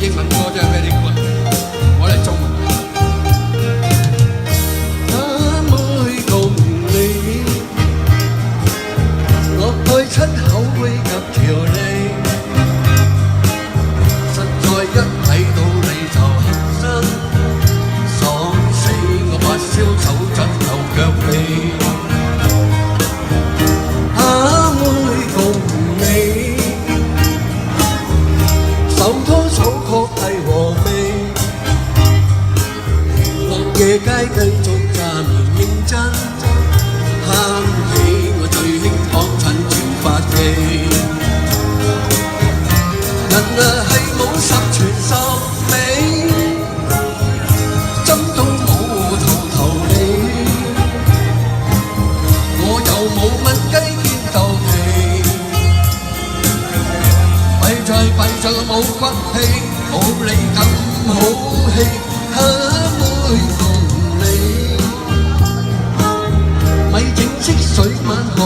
英文歌真係 very good，我嚟中文。阿妹共你，我愛親口味及條脷，實在一睇到你就合身，爽死我發燒手震頭腳尾。阿妹共你，手拖手確係和味。夜街繼續詐面認真，喊起我最興躺趁全發記。人啊係冇十全十美，針都冇頭理。我又冇問雞見豆皮，弊在冇骨氣，冇你咁好氣。阿妹共你，咪整色水晚學。